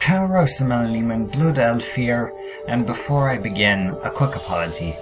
Carosimaliman Blood Elf here, and before I begin, a quick apology.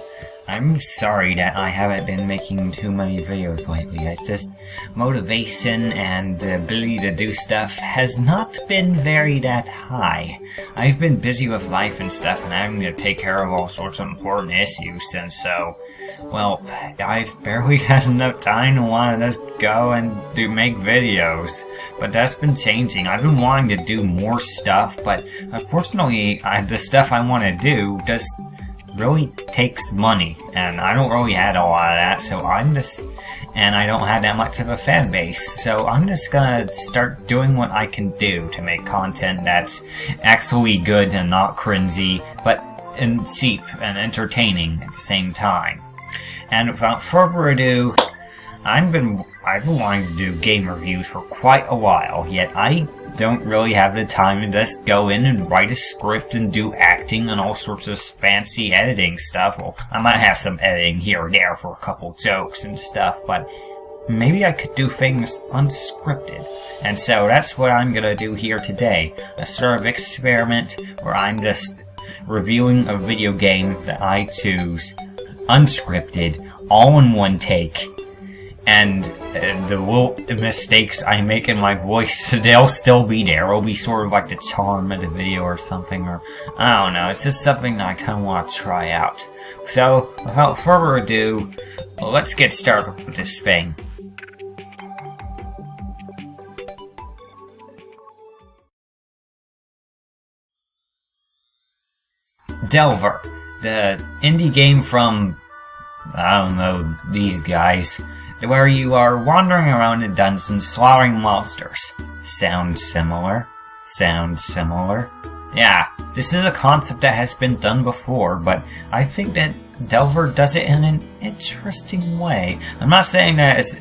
I'm sorry that I haven't been making too many videos lately. It's just motivation and the ability to do stuff has not been very that high. I've been busy with life and stuff and having to take care of all sorts of important issues, and so, well, I've barely had enough time to want to just go and make videos. But that's been changing. I've been wanting to do more stuff, but unfortunately, the stuff I want to do just really takes money, and I don't really have a lot of that, so and I don't have that much of a fan base, so I'm just gonna start doing what I can do to make content that's actually good and not cringy, and cheap and entertaining at the same time. And without further ado, I've been wanting to do game reviews for quite a while, yet I don't really have the time to just go in and write a script and do acting and all sorts of fancy editing stuff. Well, I might have some editing here or there for a couple jokes and stuff, but maybe I could do things unscripted. And so that's what I'm gonna do here today. A sort of experiment where I'm just reviewing a video game that I choose, unscripted, all in one take. And the little mistakes I make in my voice, they'll still be there. It'll be sort of like the charm of the video or something, or I don't know. It's just something that I kind of want to try out. So, without further ado, let's get started with this thing. Delver, the indie game from, I don't know, these guys, where you are wandering around a dungeon slaughtering monsters. Sounds similar? Sounds similar? Yeah, this is a concept that has been done before, but I think that Delver does it in an interesting way. I'm not saying that it's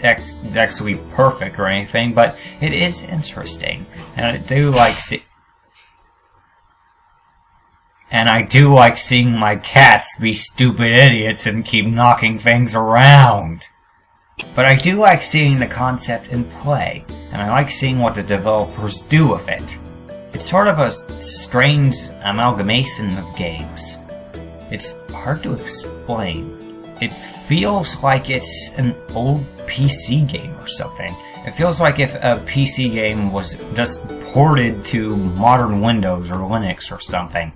actually perfect or anything, but it is interesting. And I do like seeing my cats be stupid idiots and keep knocking things around. But I do like seeing the concept in play, and I like seeing what the developers do with it. It's sort of a strange amalgamation of games. It's hard to explain. It feels like it's an old PC game or something. It feels like if a PC game was just ported to modern Windows or Linux or something.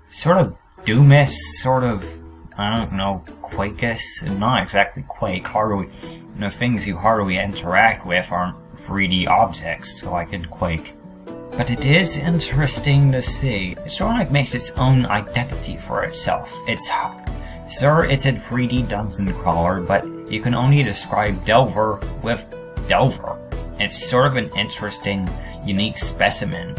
Sort of Doomish, sort of, I don't know, Quake-ish, not exactly Quake. The things you hardly interact with aren't 3D objects like in Quake. But it is interesting to see. It sort of like makes its own identity for itself. It's a 3D dungeon crawler, but you can only describe Delver with Delver. It's sort of an interesting, unique specimen.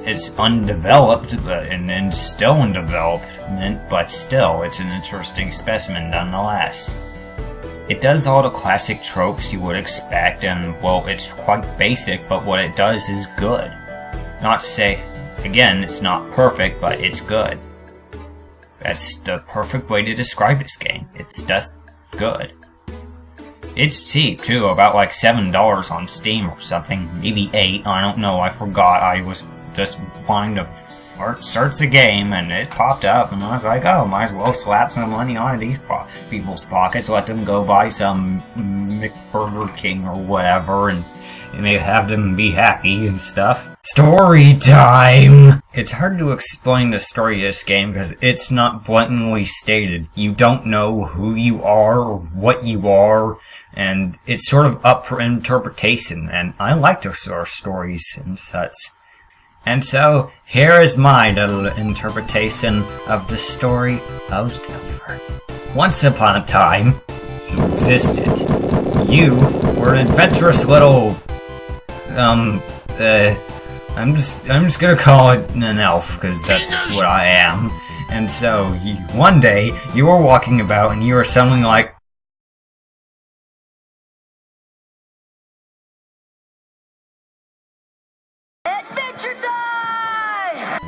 It's undeveloped, and still in development, but still, it's an interesting specimen nonetheless. It does all the classic tropes you would expect, and, well, it's quite basic, but what it does is good. Not to say, again, it's not perfect, but it's good. That's the perfect way to describe this game. It's just good. It's cheap, too, about like $7 on Steam or something, maybe $8, I don't know, I forgot, I was just wanting to search the game, and it popped up, and I was like, oh, might as well slap some money on these people's pockets, let them go buy some McBurger King or whatever, and they have them be happy and stuff. Story time! It's hard to explain the story of this game because it's not blatantly stated. You don't know who you are or what you are, and it's sort of up for interpretation, and I like those sort of stories and such. And so, here is my little interpretation of the story of Delver. Once upon a time, you existed. You were an adventurous little, I'm just gonna call it an elf, because that's what I am. And so, one day, you were walking about and you were suddenly like,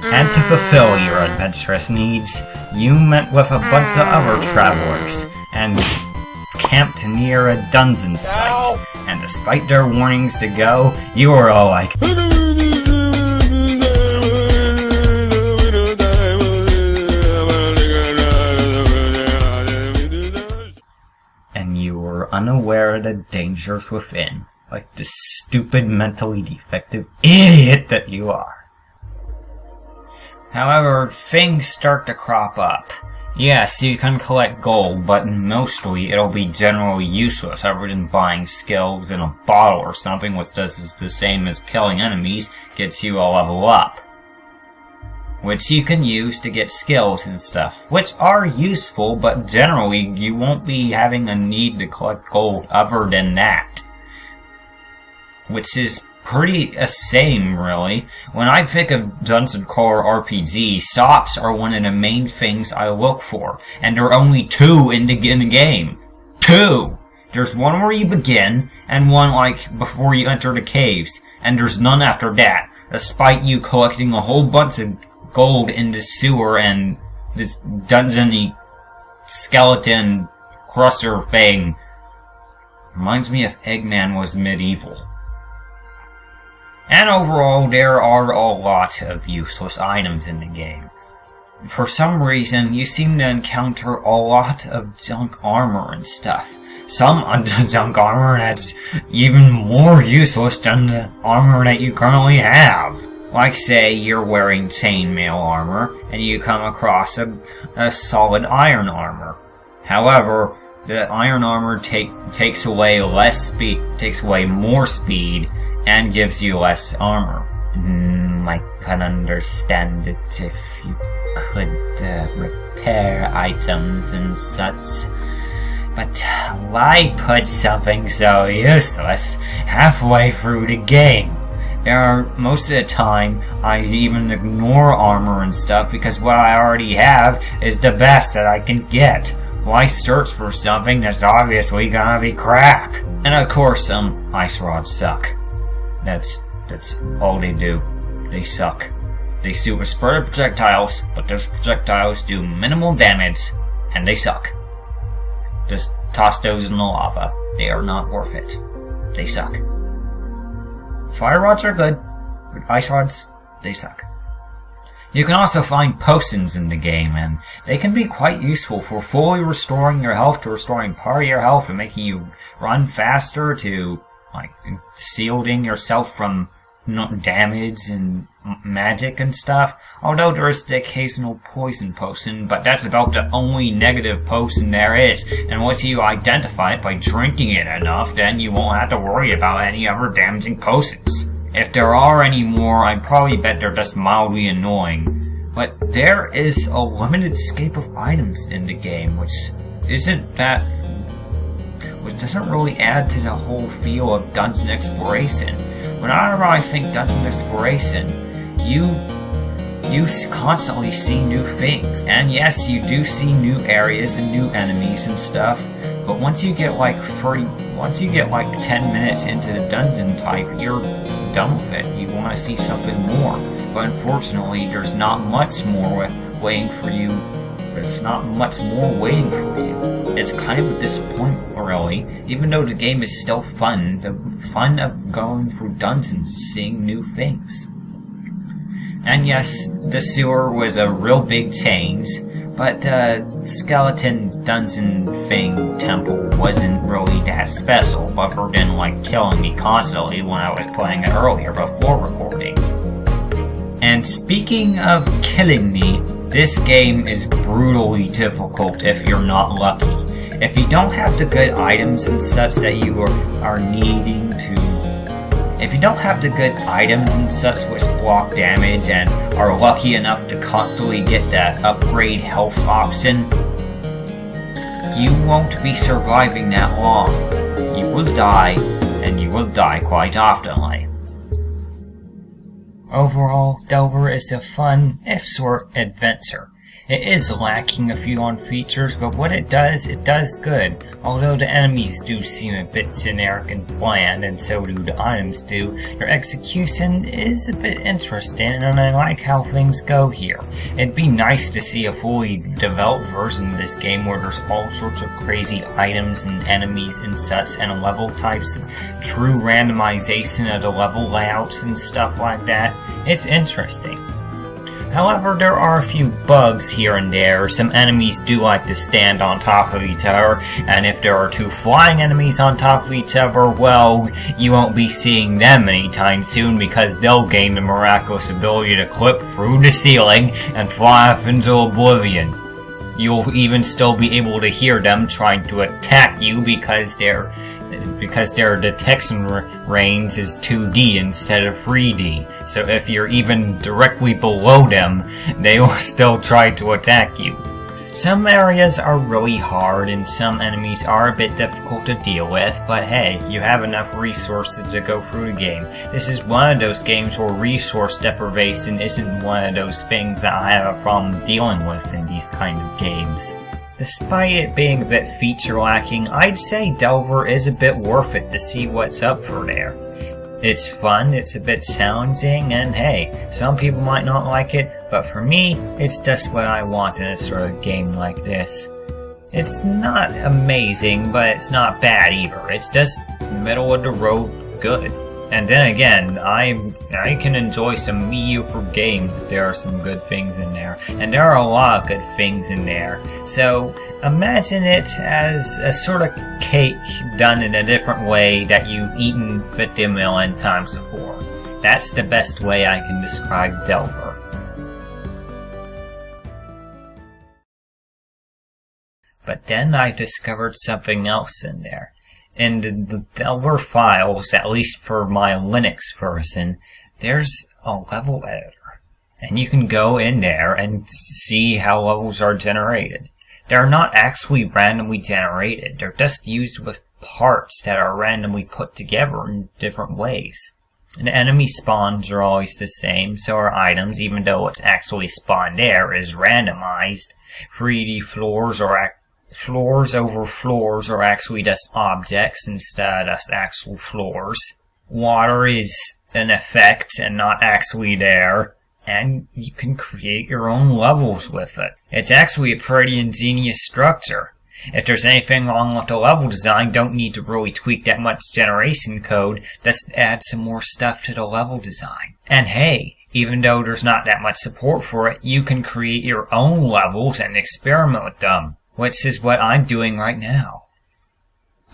and to fulfill your adventurous needs, you met with a bunch of other travelers, and camped near a dungeon site. And despite their warnings to go, you were all like, unaware of the dangers within, like the stupid mentally defective idiot that you are. However, things start to crop up. Yes, you can collect gold, but mostly it'll be generally useless other than buying skills in a bottle or something, which does the same as killing enemies, gets you a level up. Which you can use to get skills and stuff, which are useful, but generally you won't be having a need to collect gold other than that. Which is pretty a same, really. When I think of Dungeon Crawler RPG, stops are one of the main things I look for, and there are only two in the game. Two! There's one where you begin, and one like before you enter the caves, and there's none after that, despite you collecting a whole bunch of gold in the sewer and this dungeon-y skeleton crusher thing. Reminds me if Eggman was medieval. And overall, there are a lot of useless items in the game. For some reason, you seem to encounter a lot of junk armor and stuff. Some junk armor that's even more useless than the armor that you currently have. Like, say, you're wearing chainmail armor, and you come across a solid iron armor. However, the iron armor takes away more speed, and gives you less armor. I can understand it if you could repair items and such. But why put something so useless halfway through the game? Most of the time, I even ignore armor and stuff because what I already have is the best that I can get. Why search for something that's obviously gonna be crap? And of course, ice rods suck. That's all they do. They suck. They shoot a spurt of projectiles, but those projectiles do minimal damage, and they suck. Just toss those in the lava. They are not worth it. They suck. Fire rods are good, but ice rods, they suck. You can also find potions in the game, and they can be quite useful for fully restoring your health, to restoring part of your health, and making you run faster, to like shielding yourself from damage and magic and stuff. Although there is the occasional poison potion, but that's about the only negative potion there is. And once you identify it by drinking it enough, then you won't have to worry about any other damaging potions. If there are any more, I probably bet they're just mildly annoying. But there is a limited scape of items in the game, which doesn't really add to the whole feel of dungeon exploration. Whenever I think dungeon exploration, you constantly see new things, and yes, you do see new areas and new enemies and stuff. But once you get like 10 minutes into the dungeon type, you're done with it. You want to see something more. But unfortunately, there's not much more waiting for you. There's not much more waiting for you. It's kind of a disappointment, really. Even though the game is still fun, the fun of going through dungeons, seeing new things. And yes, the sewer was a real big change, but the skeleton dungeon thing temple wasn't really that special, other than like killing me constantly when I was playing it earlier before recording. And speaking of killing me, this game is brutally difficult if you're not lucky. If you don't have the good items and such that you are needing to... If you don't have the good items and such which block damage and are lucky enough to constantly get that upgrade health option, you won't be surviving that long. You will die, and you will die quite oftenly. Overall, Delver is a fun, if short, adventure. It is lacking a few on features, but what it does good. Although the enemies do seem a bit generic and bland, and so do the items do, their execution is a bit interesting, and I like how things go here. It'd be nice to see a fully developed version of this game where there's all sorts of crazy items and enemies and such, and level types, true randomization of the level layouts and stuff like that. It's interesting. However, there are a few bugs here and there. Some enemies do like to stand on top of each other, and if there are two flying enemies on top of each other, well, you won't be seeing them anytime soon because they'll gain the miraculous ability to clip through the ceiling and fly off into oblivion. You'll even still be able to hear them trying to attack you because their detection range is 2D instead of 3D. So if you're even directly below them, they will still try to attack you. Some areas are really hard and some enemies are a bit difficult to deal with, but hey, you have enough resources to go through the game. This is one of those games where resource deprivation isn't one of those things that I have a problem dealing with in these kind of games. Despite it being a bit feature lacking, I'd say Delver is a bit worth it to see what's up for there. It's fun, it's a bit challenging, and hey, some people might not like it, but for me, it's just what I want in a sort of game like this. It's not amazing, but it's not bad either. It's just middle of the road good. And then again, I can enjoy some mediocre games if there are some good things in there. And there are a lot of good things in there. So imagine it as a sort of cake done in a different way that you've eaten 50 million times before. That's the best way I can describe Delver. But then I discovered something else in there. In the Delver files, at least for my Linux version, there's a level editor. And you can go in there and see how levels are generated. They're not actually randomly generated. They're just used with parts that are randomly put together in different ways. And the enemy spawns are always the same, so are items, even though what's actually spawned there is randomized. 3D floors over floors are actually just objects instead of actual floors. Water is an effect and not actually there. And you can create your own levels with it. It's actually a pretty ingenious structure. If there's anything wrong with the level design, don't need to really tweak that much generation code, just add some more stuff to the level design. And hey, even though there's not that much support for it, you can create your own levels and experiment with them. Which is what I'm doing right now.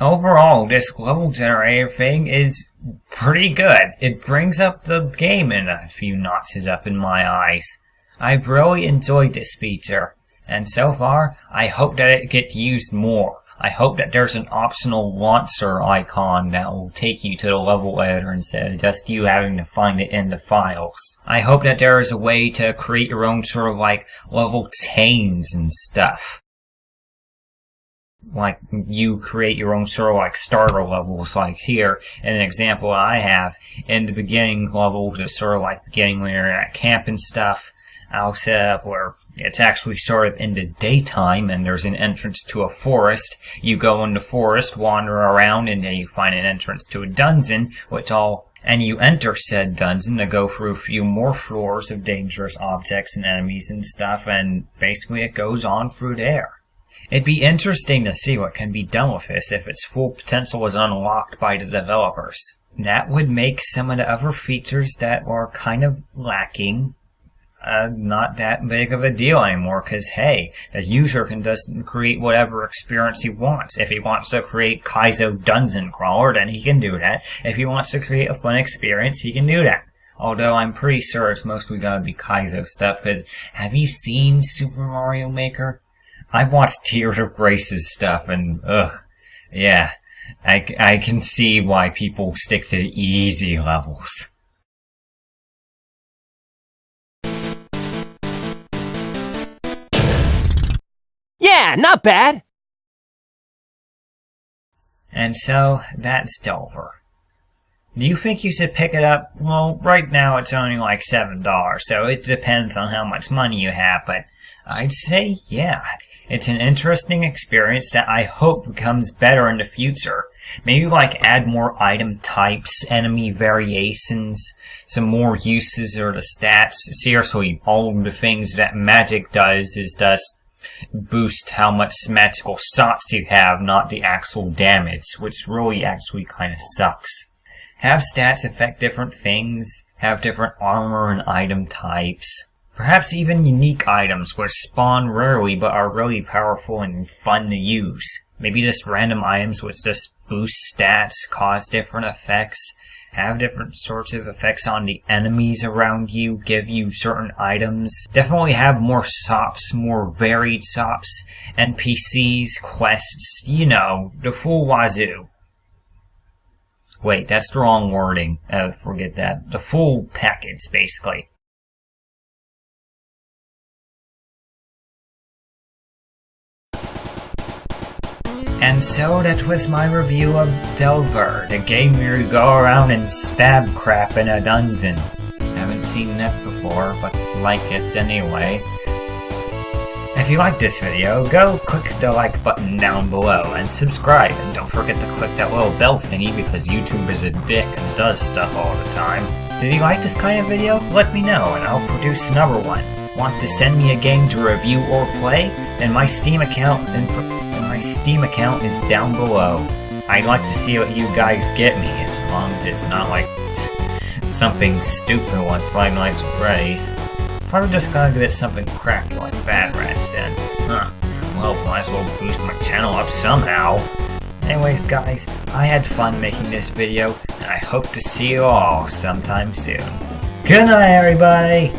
Overall, this level generator thing is pretty good. It brings up the game in a few notches up in my eyes. I've really enjoyed this feature, and so far, I hope that it gets used more. I hope that there's an optional launcher icon that will take you to the level editor instead of just you having to find it in the files. I hope that there is a way to create your own sort of like level chains and stuff. Like, you create your own sort of like starter levels, like here, in an example I have, in the beginning level, just sort of like beginning when you're at camp and stuff, I'll set up where it's actually sort of in the daytime and there's an entrance to a forest. You go in the forest, wander around, and then you find an entrance to a dungeon, and you enter said dungeon to go through a few more floors of dangerous objects and enemies and stuff, and basically it goes on through there. It'd be interesting to see what can be done with this if its full potential is unlocked by the developers. That would make some of the other features that are kind of lacking not that big of a deal anymore, because hey, the user can just create whatever experience he wants. If he wants to create Kaizo Dungeon Crawler, then he can do that. If he wants to create a fun experience, he can do that. Although I'm pretty sure it's mostly gonna be Kaizo stuff, because have you seen Super Mario Maker? I watched Tears of Grace's stuff and, yeah, I can see why people stick to easy levels. Yeah, not bad! And so, that's Delver. Do you think you should pick it up? Well, right now it's only like $7, so it depends on how much money you have, but I'd say, yeah. It's an interesting experience that I hope becomes better in the future. Maybe like add more item types, enemy variations, some more uses or the stats. Seriously, all of the things that magic does is just boost how much magical shots you have, not the actual damage, which really actually kind of sucks. Have stats affect different things, have different armor and item types. Perhaps even unique items which spawn rarely but are really powerful and fun to use. Maybe just random items which just boost stats, cause different effects, have different sorts of effects on the enemies around you, give you certain items. Definitely have more SOPs, more varied SOPs, NPCs, quests, you know, the full wazoo. Wait, that's the wrong wording. Forget that. The full package, basically. And so that was my review of Delver, the game where you go around and stab crap in a dungeon. Haven't seen that before, but like it anyway. If you like this video, go click the like button down below and subscribe, and don't forget to click that little bell thingy because YouTube is a dick and does stuff all the time. Did you like this kind of video? Let me know and I'll produce another one. Want to send me a game to review or play? Then my Steam account is down below. I'd like to see what you guys get me, as long as it's not like something stupid like Five Nights at Freddy's. Probably just gonna get something crappy like Bad Rats then. Huh. Well, might as well boost my channel up somehow. Anyways guys, I had fun making this video, and I hope to see you all sometime soon. Good night everybody!